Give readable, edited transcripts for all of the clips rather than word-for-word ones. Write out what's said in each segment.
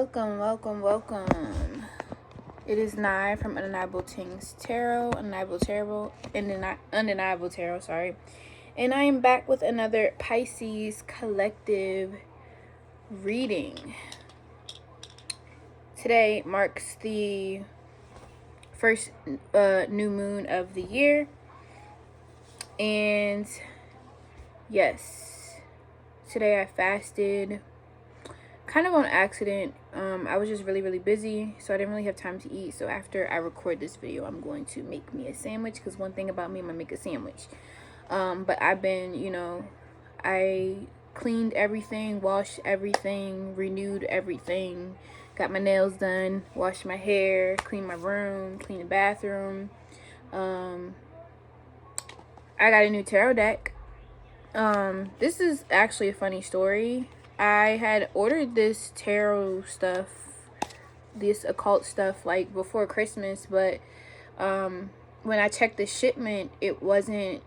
Welcome. It is Nye from Undeniable Tarot, sorry. And I am back with another Pisces collective reading. Today marks the first new moon of the year. And yes, today I fasted. Kind of on accident. I was just really busy, so I didn't really have time to eat. So after I record this video, I'm going to make me a sandwich, because one thing about me, I'm gonna make a sandwich. But I've been, I cleaned everything, washed everything, renewed everything, got my nails done, washed my hair, cleaned my room, cleaned the bathroom. I got a new tarot deck. This is actually a funny story. I had ordered this tarot stuff, this occult stuff, like before Christmas, but when I checked the shipment, it wasn't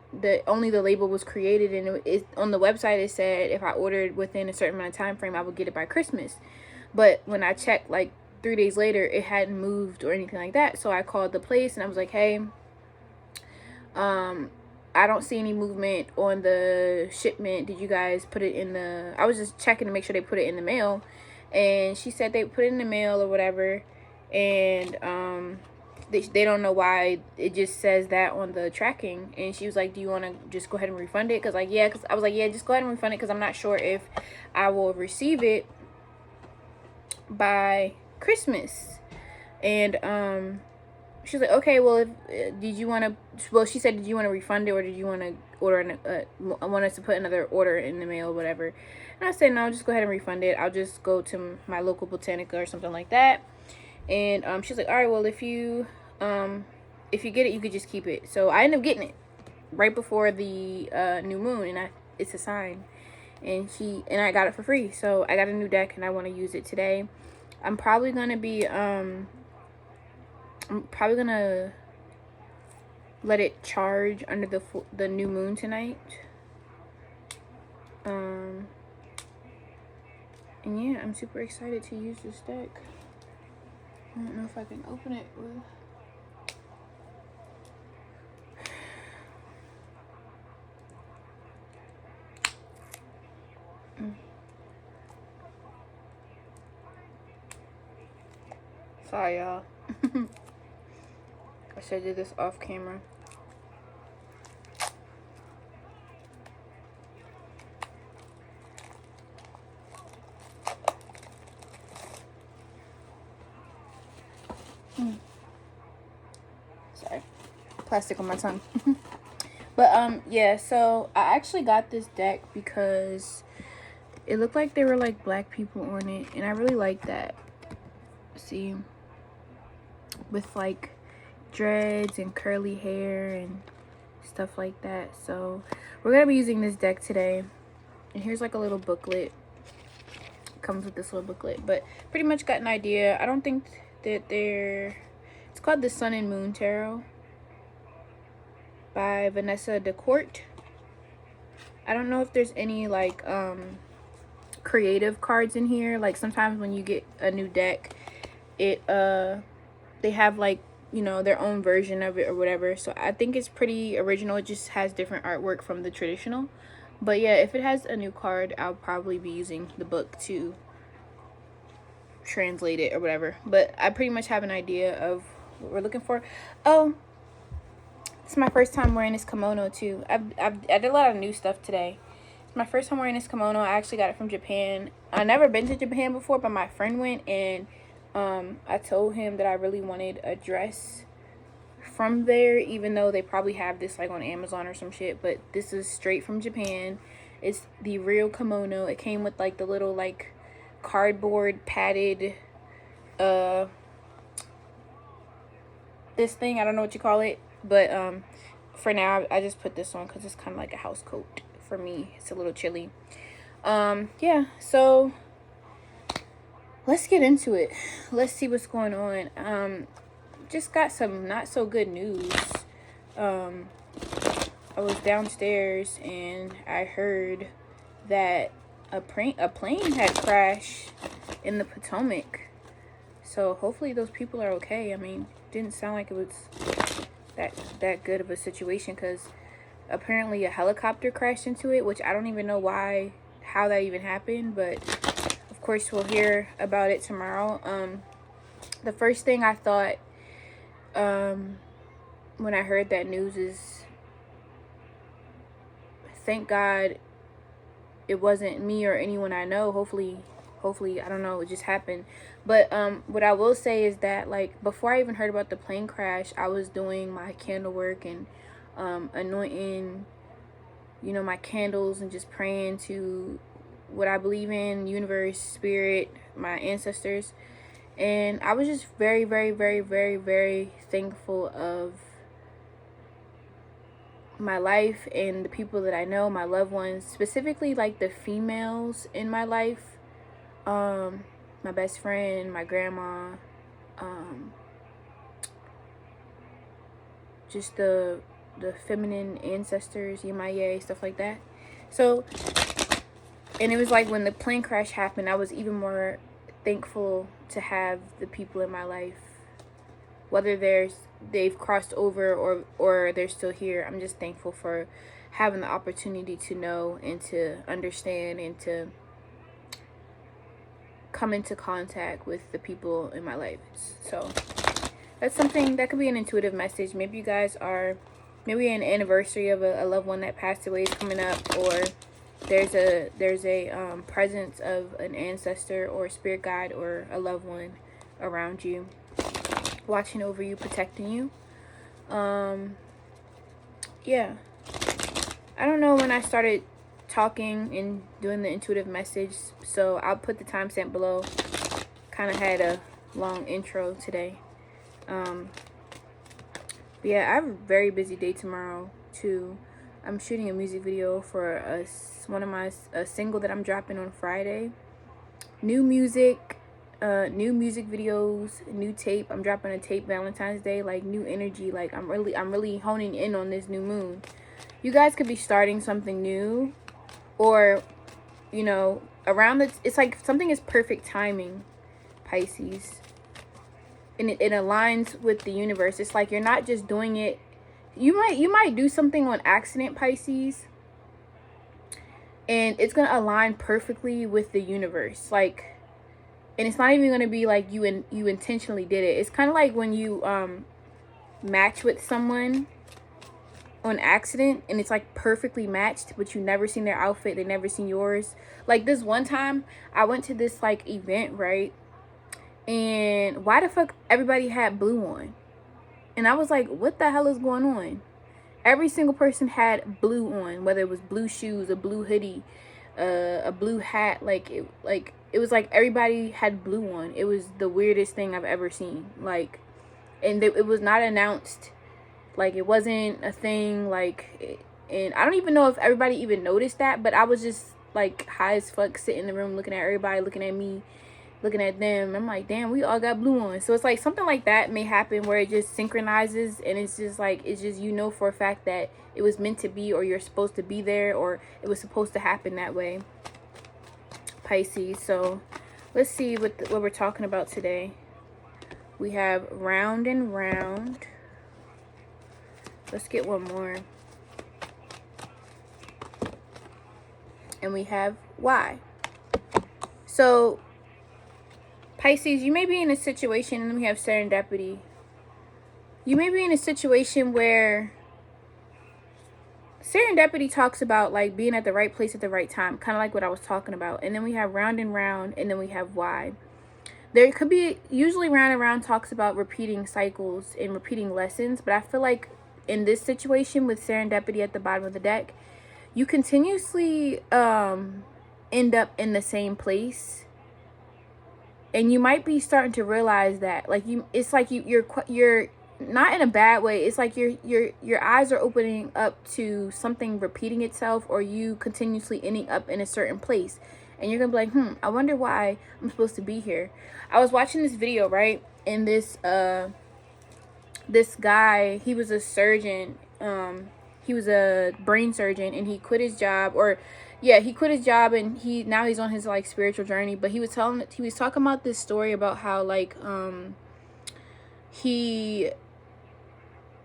only the label was created, and it on the website it said if I ordered within a certain amount of time frame, I would get it by Christmas. But when I checked like 3 days later, it hadn't moved or anything like that. So I called the place and I was like, hey, I don't see any movement on the shipment. Did you guys put it in the... I was just checking to make sure they put it in the mail. And she said they put it in the mail or whatever. And they don't know why it just says that on the tracking. And she was like, do you want to just go ahead and refund it? Because I was like, yeah, just go ahead and refund it, because I'm not sure if I will receive it by Christmas. And she's like, okay, well, did you want to, well, she said, did you want to refund it, or did you want to want us to put another order in the mail or whatever? And I said, no, just go ahead and refund it. I'll just go to my local Botanica or something like that. And she's like, all right, well, if you get it, you could just keep it. So I ended up getting it right before the new moon, and it's a sign. And I got it for free. So I got a new deck, and I want to use it today. I'm probably gonna let it charge under the new moon tonight. And yeah, I'm super excited to use this deck. I don't know if I can open it with... Sorry, y'all. I should do this off camera. Sorry, plastic on my tongue. But yeah, so I actually got this deck because it looked like there were like black people on it, and I really like that. See, with like dreads and curly hair and stuff like that. So we're gonna be using this deck today, and here's like a little booklet. It comes with this little booklet, but pretty much got an idea. I don't think that it's called the Sun and Moon Tarot by Vanessa DeCourt. I don't know if there's any like creative cards in here. Like sometimes when you get a new deck, they have like, their own version of it or whatever. So I think it's pretty original. It just has different artwork from the traditional. But yeah, if it has a new card, I'll probably be using the book to translate it or whatever. But I pretty much have an idea of what we're looking for. Oh, it's my first time wearing this kimono too. I did a lot of new stuff today. It's my first time wearing this kimono. I actually got it from Japan. I've never been to Japan before, but my friend went, and I told him that I really wanted a dress from there, even though they probably have this like on Amazon or some shit. But this is straight from Japan. It's the real kimono. It came with like the little like cardboard padded this thing. I don't know what you call it, but for now I just put this on because it's kind of like a house coat for me. It's a little chilly. Yeah, so let's get into it. Let's see what's going on. Just got some not so good news. I was downstairs and I heard that a plane had crashed in the Potomac. So hopefully those people are okay. I mean, didn't sound like it was that good of a situation, because apparently a helicopter crashed into it, which I don't even know how that even happened, but of course we'll hear about it tomorrow. The first thing I thought when I heard that news is, thank God it wasn't me or anyone I know. Hopefully, I don't know, it just happened. But what I will say is that, like, before I even heard about the plane crash, I was doing my candle work and anointing, you know, my candles, and just praying to what I believe in, universe, spirit, my ancestors. And I was just very, very, very, very, very thankful of my life and the people that I know, my loved ones, specifically like the females in my life. My best friend, my grandma, just the feminine ancestors, Yamaye, stuff like that. So, and it was like when the plane crash happened, I was even more thankful to have the people in my life, whether they've crossed over or they're still here. I'm just thankful for having the opportunity to know and to understand and to come into contact with the people in my life. So that's something that could be an intuitive message. Maybe you guys are, maybe an anniversary of a loved one that passed away is coming up, or there's a presence of an ancestor or a spirit guide or a loved one around you, watching over you, protecting you. Yeah, I don't know when I started talking and doing the intuitive message, so I'll put the timestamp below. Kind of had a long intro today. But yeah, I have a very busy day tomorrow too. I'm shooting a music video for a single that I'm dropping on Friday. New music videos, new tape. I'm dropping a tape Valentine's Day, like new energy. Like I'm really honing in on this new moon. You guys could be starting something new, or, you know, it's like something is perfect timing, Pisces. And it aligns with the universe. It's like you're not just doing it. You might do something on accident, Pisces, and it's gonna align perfectly with the universe. Like, and it's not even gonna be like you intentionally did it. It's kind of like when you match with someone on accident, and it's like perfectly matched, but you never seen their outfit, they never seen yours. Like this one time I went to this like event, right? And why the fuck everybody had blue on? And I was like, what the hell is going on? Every single person had blue on, whether it was blue shoes, a blue hoodie, a blue hat. Like it was like everybody had blue on. It was the weirdest thing I've ever seen. Like, and it was not announced. Like, it wasn't a thing. Like, and I don't even know if everybody even noticed that, but I was just like high as fuck, sitting in the room looking at everybody, looking at me, looking at them. I'm like, damn, we all got blue on. So it's like something like that may happen where it just synchronizes, and it's just like, it's just, you know, for a fact that it was meant to be, or you're supposed to be there, or it was supposed to happen that way, Pisces. So let's see what we're talking about today. We have round and round. Let's get one more. And we have why. So Pisces, you may be in a situation, and then we have serendipity. You may be in a situation where serendipity talks about like being at the right place at the right time, kind of like what I was talking about. And then we have round and round, and then we have why. There could be, usually round and round talks about repeating cycles and repeating lessons, but I feel like in this situation with serendipity at the bottom of the deck, you continuously end up in the same place, and you might be starting to realize that, like, it's like you're not in a bad way. It's like your eyes are opening up to something repeating itself, or you continuously ending up in a certain place, and you're gonna be like, I wonder why I'm supposed to be here. I was watching this video, right, and this guy, he was a surgeon. He was a brain surgeon, and he quit his job, or yeah, he quit his job, and now he's on his like spiritual journey. But he was talking about this story about how like he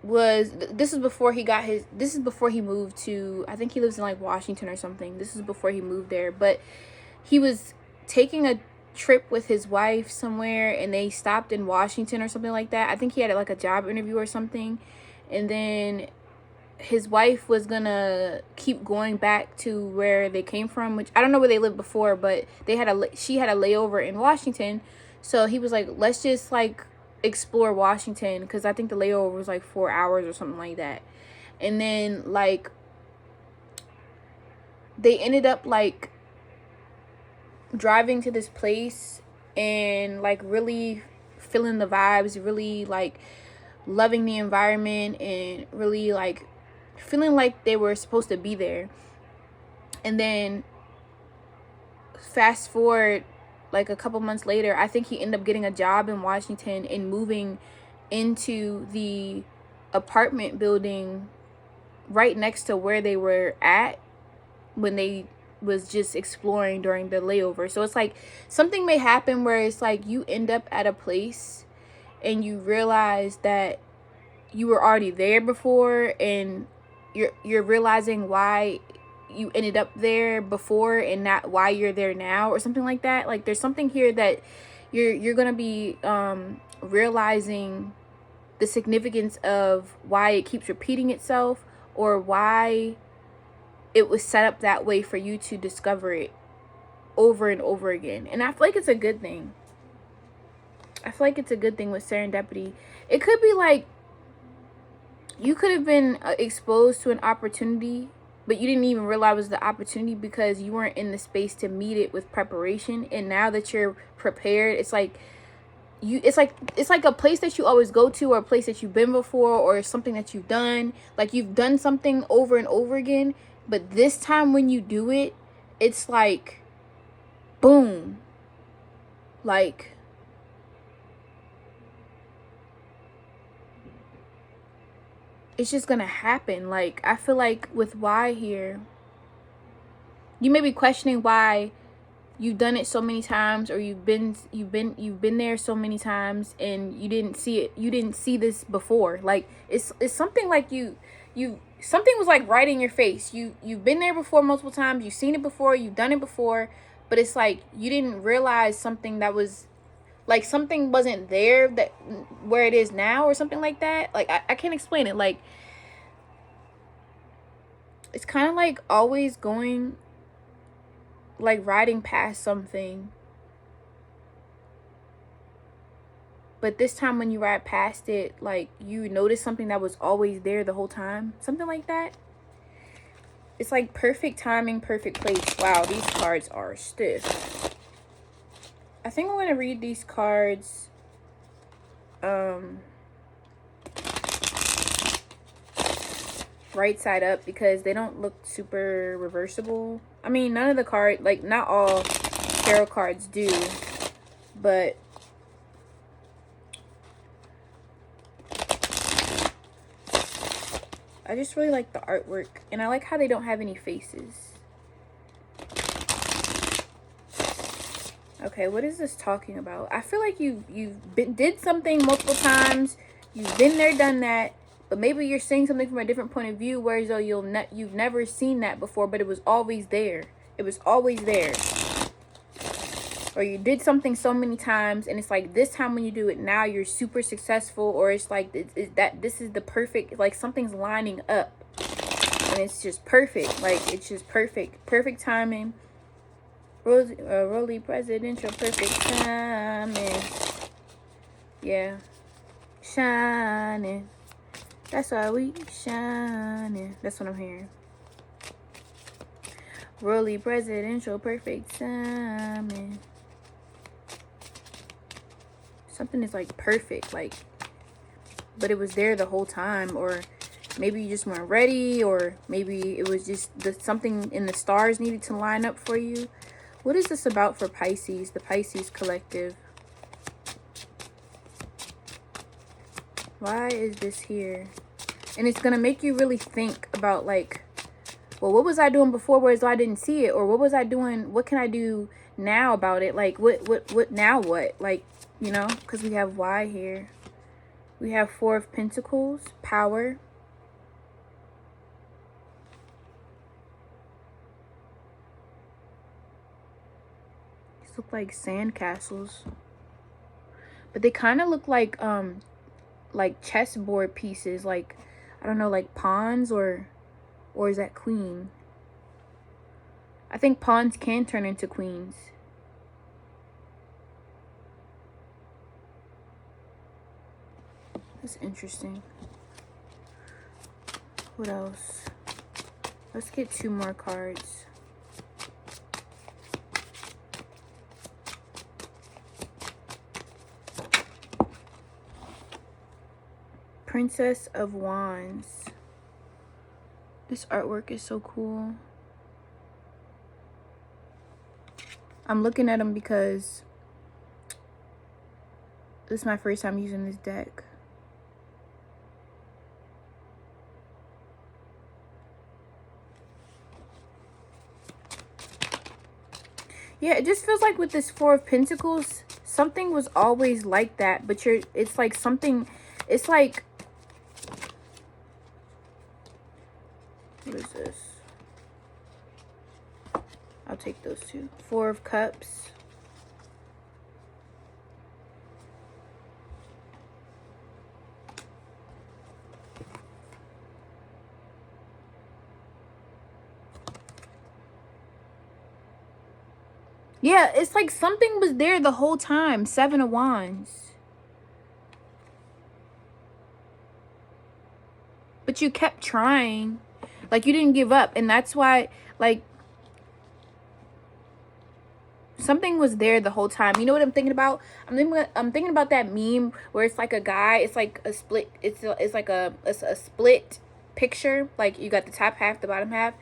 was, this is before he moved to, I think he lives in like Washington or something. This is before he moved there, but he was taking a trip with his wife somewhere, and they stopped in Washington or something like that. I think he had like a job interview or something, and then his wife was gonna keep going back to where they came from, which I don't know where they lived before, but she had a layover in Washington. So he was like, let's just like explore Washington, because I think the layover was like 4 hours or something like that. And then like they ended up like driving to this place and like really feeling the vibes, really like loving the environment, and really like feeling like they were supposed to be there. And then fast forward like a couple months later, I think he ended up getting a job in Washington and moving into the apartment building right next to where they were at when they was just exploring during the layover. So it's like something may happen where it's like you end up at a place and you realize that you were already there before, and you're realizing why you ended up there before and not why you're there now, or something like that. Like there's something here that you're gonna be realizing the significance of why it keeps repeating itself, or why it was set up that way for you to discover it over and over again. And I feel like it's a good thing. I feel like it's a good thing with serendipity. It could be like you could have been exposed to an opportunity, but you didn't even realize it was the opportunity because you weren't in the space to meet it with preparation. And now that you're prepared, it's like it's like a place that you always go to, or a place that you've been before, or something that you've done. Like you've done something over and over again, but this time when you do it, it's like boom. Like it's just gonna happen. Like I feel like with why here, you may be questioning why you've done it so many times, or you've been there so many times, and you didn't see it. You didn't see this before. Like it's something like you something was like right in your face. You've been there before multiple times. You've seen it before. You've done it before, but it's like you didn't realize something that was like something wasn't there that where it is now, or something like that. Like I can't explain it. Like it's kind of like always going, like riding past something, but this time when you ride past it, like you notice something that was always there the whole time, something like that. It's like perfect timing, perfect place. Wow, these cards are stiff. I think I'm going to read these cards right side up, because they don't look super reversible. I mean, none of the cards, like not all tarot cards do, but I just really like the artwork, and I like how they don't have any faces. Okay, what is this talking about? I feel like did something multiple times. You've been there, done that, but maybe you're seeing something from a different point of view, whereas though you've never seen that before, but it was always there. It was always there. Or you did something so many times, and it's like this time when you do it, now you're super successful, or it's like that this is the perfect, like something's lining up, and it's just perfect. Like it's just perfect timing. Roly presidential perfect timing. Yeah. Shining. That's why we shining. That's what I'm hearing. Roly presidential perfect timing. Something is like perfect, like, but it was there the whole time, or maybe you just weren't ready, or maybe it was just something in the stars needed to line up for you. What is this about for Pisces, the Pisces collective? Why is this here? And it's going to make you really think about, like, well, what was I doing before whereas though I didn't see it? Or what was I doing? What can I do now about it? Like, what, now what? Like, you know, because we have Y here. We have Four of Pentacles, power. These look like sand castles. But they kind of look like chessboard pieces. Like, I don't know, like pawns or is that queen? I think pawns can turn into queens. That's interesting. What else? Let's get 2 more cards. Princess of Wands. This artwork is so cool. I'm looking at them because this is my first time using this deck. Yeah, it just feels like with this Four of Pentacles, something was always like that, but it's like something, it's like, what is this? I'll take those 2. 4 of Cups. Yeah, it's like something was there the whole time. 7 of Wands. But you kept trying. Like, you didn't give up. And that's why, like, something was there the whole time. You know what I'm thinking about? I'm thinking about that meme where it's like a guy. It's like a split. It's like a split picture. Like, you got the top half, the bottom half.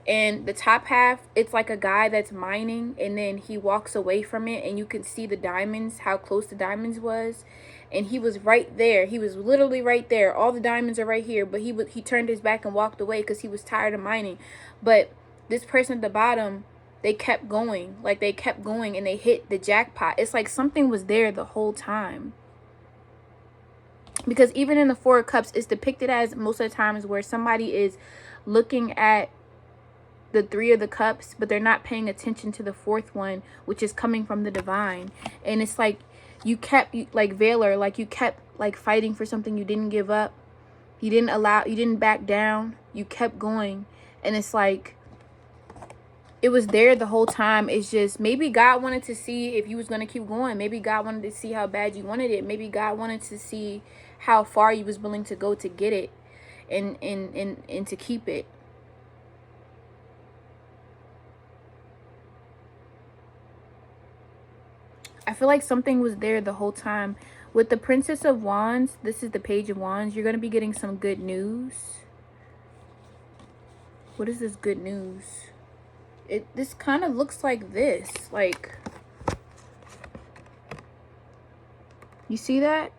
And the top half, it's like a guy that's mining, and then he walks away from it, and you can see the diamonds, how close the diamonds was. And he was right there. He was literally right there. All the diamonds are right here, but he turned his back and walked away because he was tired of mining. But this person at the bottom, they kept going. Like, they kept going, and they hit the jackpot. It's like something was there the whole time. Because even in the Four of Cups, it's depicted as most of the times where somebody is looking at the 3 of the Cups, but they're not paying attention to the 4th one, which is coming from the divine. And it's like you kept, like Valor, like you kept like fighting for something. You didn't give up. You didn't back down. You kept going. And it's like it was there the whole time. It's just maybe God wanted to see if you was going to keep going. Maybe God wanted to see how bad you wanted it. Maybe God wanted to see how far you was willing to go to get it and to keep it. I feel like something was there the whole time. With the Princess of Wands, this is the Page of Wands. You're going to be getting some good news. What is this good news? This kind of looks like this. Like, you see that?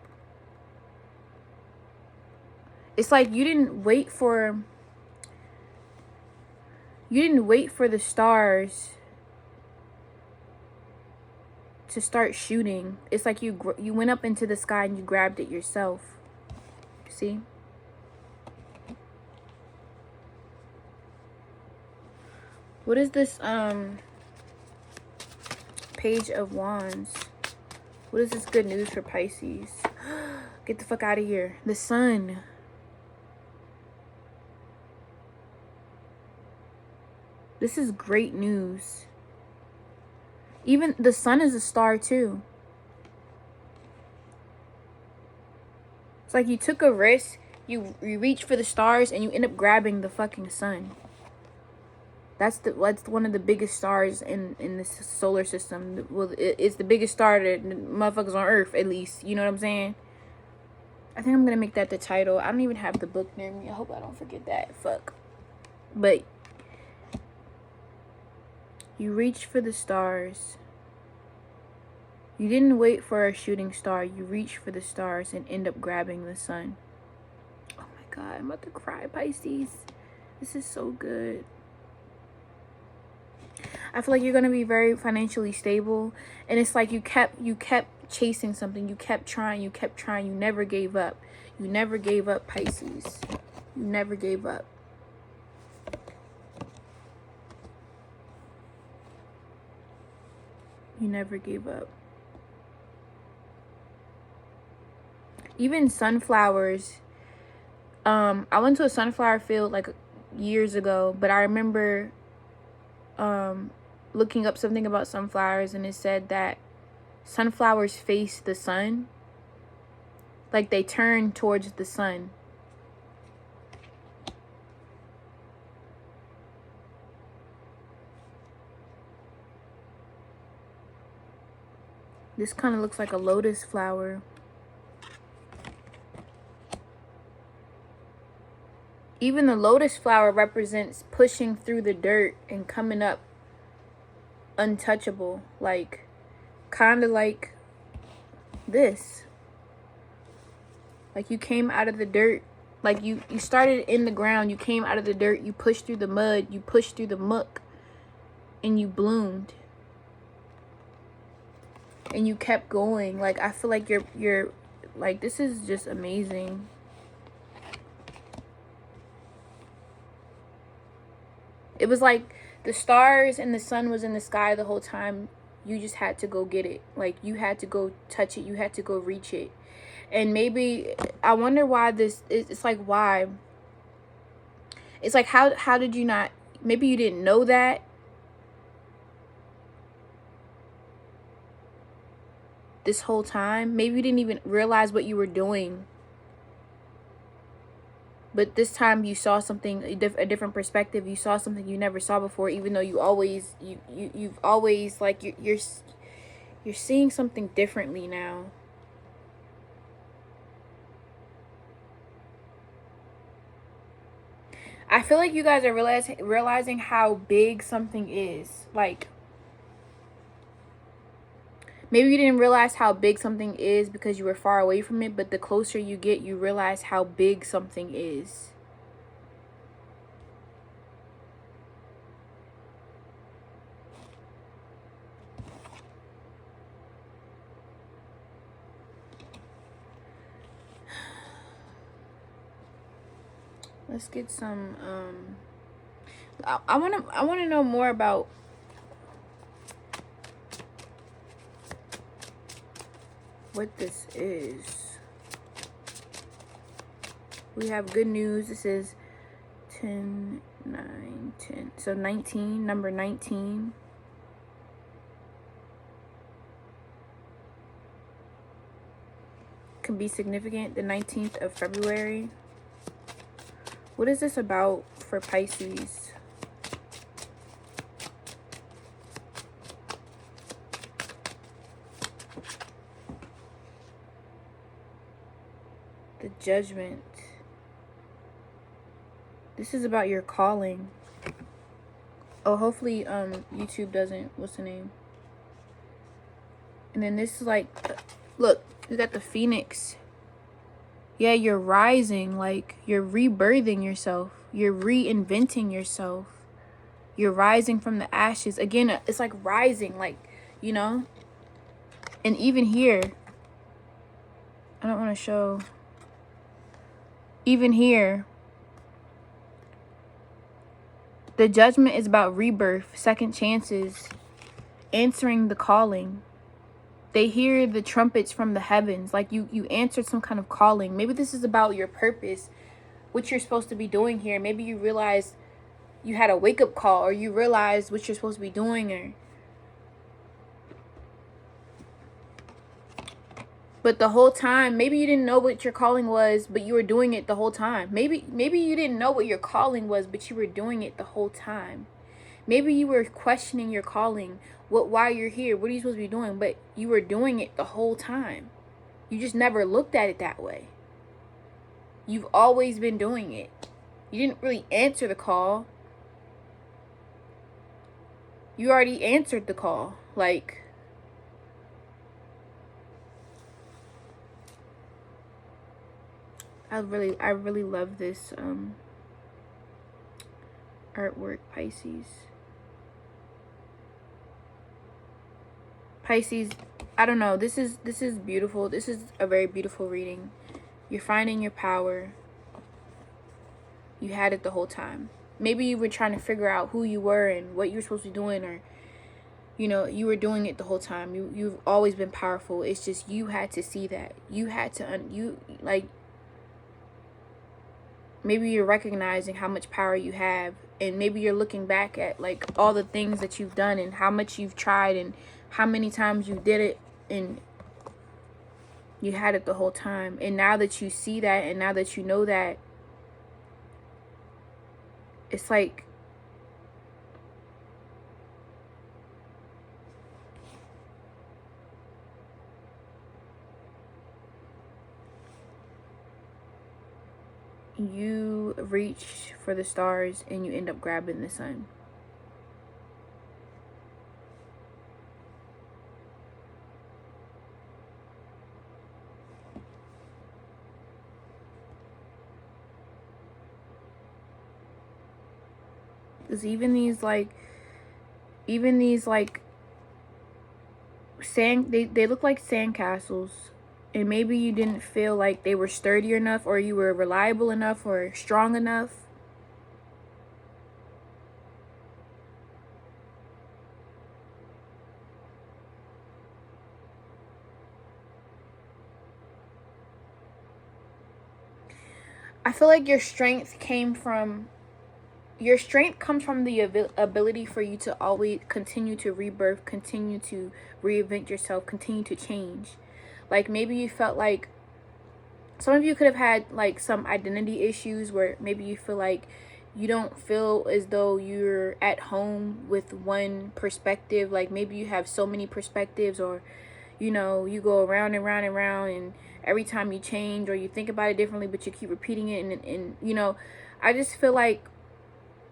It's like you didn't wait for the stars to start shooting. It's like you went up into the sky and you grabbed it yourself. See? What is this Page of Wands? What is this good news for Pisces? Get the fuck out of here. The Sun. This is great news. Even the Sun is a star too. It's like you took a risk, you reach for the stars, and you end up grabbing the fucking sun. That's one of the biggest stars in this solar system. Well, it's the biggest star that motherfuckers on Earth, at least. You know what I'm saying? I think I'm gonna make that the title. I don't even have the book near me. I hope I don't forget that. Fuck. But you reached for the stars. You didn't wait for a shooting star. You reached for the stars and end up grabbing the sun. Oh my God, I'm about to cry, Pisces. This is so good. I feel like you're going to be very financially stable. And it's like you kept chasing something. You kept trying. You never gave up. You never gave up, Pisces. You never gave up. You never gave up. Even sunflowers. I went to a sunflower field like years ago, but I remember looking up something about sunflowers, and it said that sunflowers face the sun. Like they turn towards the sun. This kind of looks like a lotus flower. Even the lotus flower represents pushing through the dirt and coming up untouchable. Like, kind of like this. Like you came out of the dirt. Like you started in the ground. You came out of the dirt. You pushed through the mud. You pushed through the muck. And you bloomed. And you kept going. Like, I feel like you're like, this is just amazing. It was like the stars and the sun was in the sky the whole time. You just had to go get it. Like, you had to go touch it. You had to go reach it. And maybe, I wonder why this, it's like, why? It's like, how did you not, maybe you didn't know that. This whole time. Maybe you didn't even realize what you were doing. But this time you saw something, a different perspective. You saw something you never saw before, even though you've always like, you're seeing something differently now. I feel like you guys are realizing how big something is. Like, maybe you didn't realize how big something is because you were far away from it, but the closer you get, you realize how big something is. Let's get some I want to know more about what this is. We have good news. This is 10, 9, 10. So 19, number 19. Can be significant. The 19th of February. What is this about for Pisces? The Judgment. This is about your calling. Oh, hopefully YouTube doesn't, what's the name? And then this is like, look, you got the Phoenix. Yeah, you're rising, like you're rebirthing yourself. You're reinventing yourself. You're rising from the ashes. Again, it's like rising, like, you know? And even here, I don't want to show. Even here, the Judgment is about rebirth, second chances, answering the calling. They hear the trumpets from the heavens. Like you answered some kind of calling. Maybe this is about your purpose, what you're supposed to be doing here. Maybe you realize you had a wake-up call, or you realize what you're supposed to be doing. Or but the whole time, maybe you didn't know what your calling was, but you were doing it the whole time. Maybe you didn't know what your calling was, but you were doing it the whole time. Maybe you were questioning your calling, why you're here, what are you supposed to be doing, but you were doing it the whole time. You just never looked at it that way. You've always been doing it. You didn't really answer the call. You already answered the call. Like, I really love this artwork, Pisces. Pisces, I don't know. This is beautiful. This is a very beautiful reading. You're finding your power. You had it the whole time. Maybe you were trying to figure out who you were and what you were supposed to be doing, or you know, you were doing it the whole time. You've always been powerful. It's just you had to see that. You had to like, maybe you're recognizing how much power you have, and maybe you're looking back at like all the things that you've done and how much you've tried and how many times you did it, and you had it the whole time. And now that you see that, and now that you know that, it's like you reach for the stars and you end up grabbing the sun. Because even these sand, they look like sand castles, and maybe you didn't feel like they were sturdy enough, or you were reliable enough, or strong enough. I feel like your strength comes from the ability for you to always continue to rebirth, continue to reinvent yourself, continue to change. Like maybe you felt like some of you could have had like some identity issues where maybe you feel like you don't feel as though you're at home with one perspective. Like maybe you have so many perspectives, or you know, you go around and round and round, and every time you change or you think about it differently, but you keep repeating it, and you know, I just feel like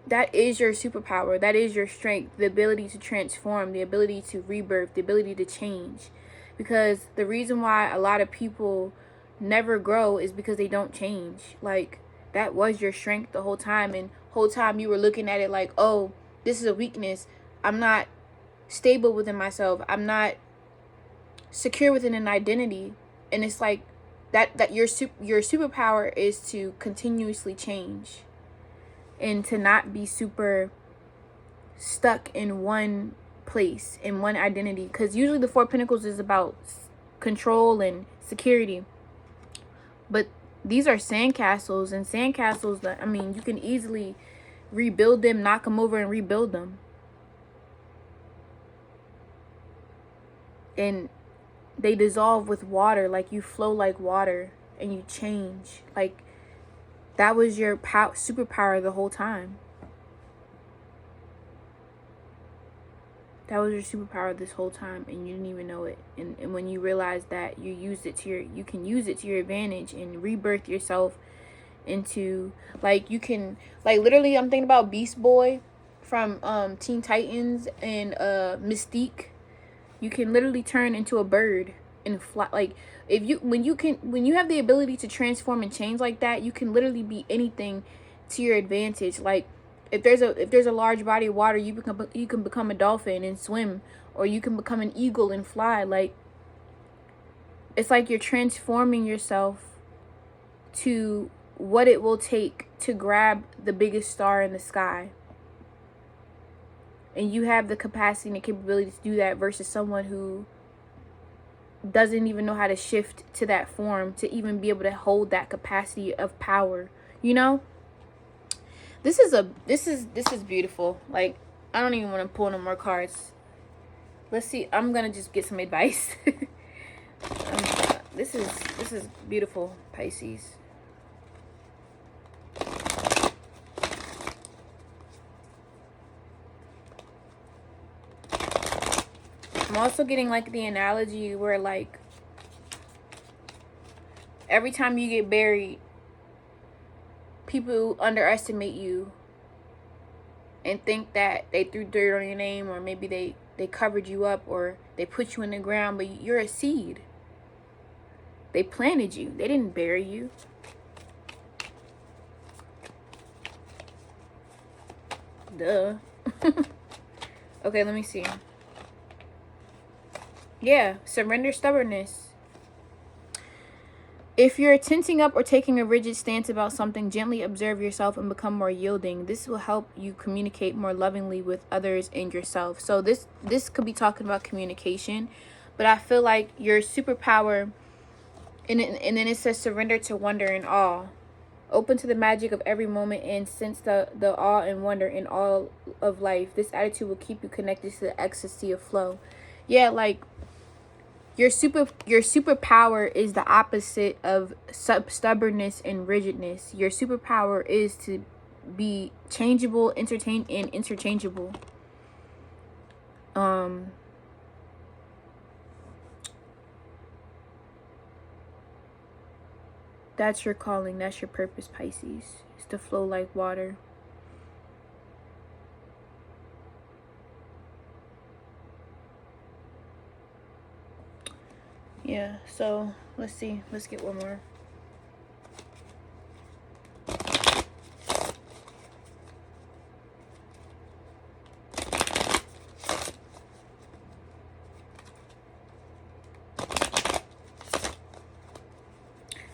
that is your superpower. That is your strength, the ability to transform, the ability to rebirth, the ability to change. Because the reason why a lot of people never grow is because they don't change. Like, that was your strength the whole time, and whole time you were looking at it like, oh, this is a weakness. I'm not stable within myself. I'm not secure within an identity. And it's like that your superpower is to continuously change, and to not be super stuck in one place, in one identity. Because usually the Four of Pentacles is about control and security, but these are sandcastles, and sandcastles that, I mean, you can easily rebuild them, knock them over and rebuild them. And they dissolve with water. Like, you flow like water and you change. Like, that was your superpower the whole time. That was your superpower this whole time, and you didn't even know it. And when you realize that, you can use it to your advantage and rebirth yourself into, like, you can, like, literally, I'm thinking about Beast Boy from Teen Titans and Mystique. You can literally turn into a bird and fly. Like, when you have the ability to transform and change like that, you can literally be anything to your advantage. Like, if there's a large body of water, you can become a dolphin and swim, or you can become an eagle and fly. Like, it's like you're transforming yourself to what it will take to grab the biggest star in the sky. And you have the capacity and the capability to do that, versus someone who doesn't even know how to shift to that form to even be able to hold that capacity of power. You know? This is beautiful. Like, I don't even want to pull no more cards. Let's see. I'm gonna just get some advice. This is beautiful, Pisces. I'm also getting like the analogy where, like, every time you get buried, people underestimate you and think that they threw dirt on your name, or maybe they covered you up, or they put you in the ground, but you're a seed. They planted you. They didn't bury you. Duh. Okay, let me see. Yeah, surrender stubbornness. If you're tensing up or taking a rigid stance about something, gently observe yourself and become more yielding. This will help you communicate more lovingly with others and yourself. So this could be talking about communication, but I feel like your superpower, and then it says surrender to wonder and awe. Open to the magic of every moment and sense the awe and wonder in all of life. This attitude will keep you connected to the ecstasy of flow. Yeah, like your superpower is the opposite of stubbornness and rigidness. Your superpower is to be changeable, entertain, and interchangeable. That's your calling. That's your purpose, Pisces. It's to flow like water. Yeah, so let's see. Let's get one more.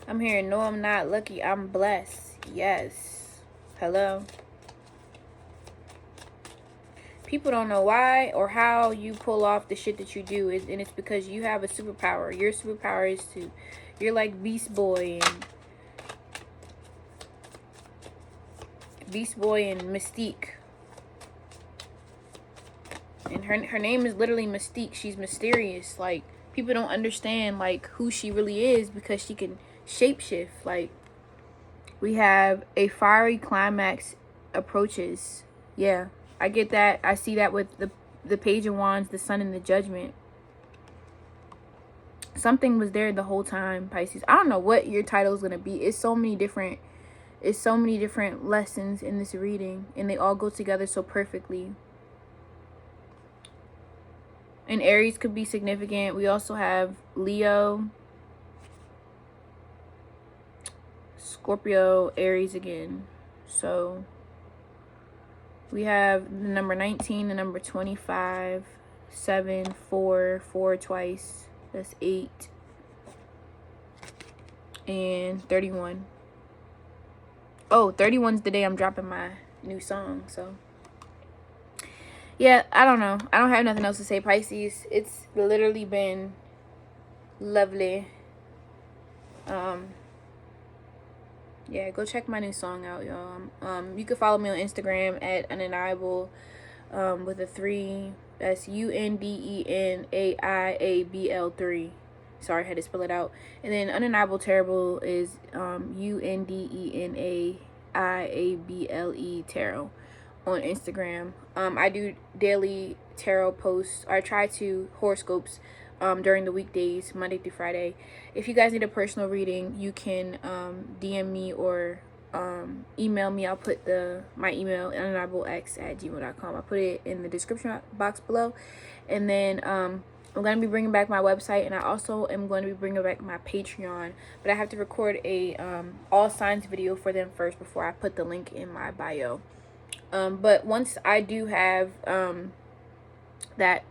I'm hearing, no, I'm not lucky. I'm blessed. Yes. Hello. People don't know why or how you pull off the shit that you do, and it's because you have a superpower. Your superpower is to, you're like Beast Boy and Mystique, and her name is literally Mystique. She's mysterious. Like, people don't understand like who she really is because she can shapeshift. Like, we have a fiery climax approaches. Yeah, I get that. I see that with the Page of Wands, the Sun, and the Judgment. Something was there the whole time, Pisces. I don't know what your title is gonna be. It's so many different lessons in this reading, and they all go together so perfectly. And Aries could be significant. We also have Leo, Scorpio, Aries again. So we have the number 19, the number 25, 7, 4, 4 twice. That's 8. And 31. Oh, 31's the day I'm dropping my new song. So yeah, I don't know. I don't have nothing else to say, Pisces. It's literally been lovely. Yeah, go check my new song out, y'all. You can follow me on Instagram at undeniable with a 3. That's UNDENAIABL3. Sorry, I had to spell it out. And then Undeniable Terrible is UNDENAIABLE Tarot on Instagram. I do daily tarot posts. I try to horoscopes during the weekdays, Monday through Friday. If you guys need a personal reading, you can DM me or email me. I'll put my email, undeniablex@gmail.com. I'll put it in the description box below. And then I'm going to be bringing back my website, and I also am going to be bringing back my Patreon, but I have to record a all signs video for them first before I put the link in my bio. But once I do have that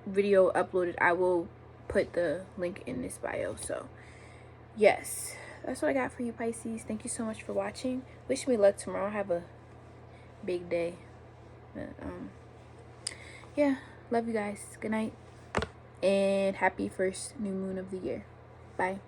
video uploaded, I will put the link in this bio. So yes, that's what I got for you, Pisces. Thank you so much for watching. Wish me luck tomorrow. I have a big day. But, yeah, love you guys. Good night and happy first new moon of the year. Bye.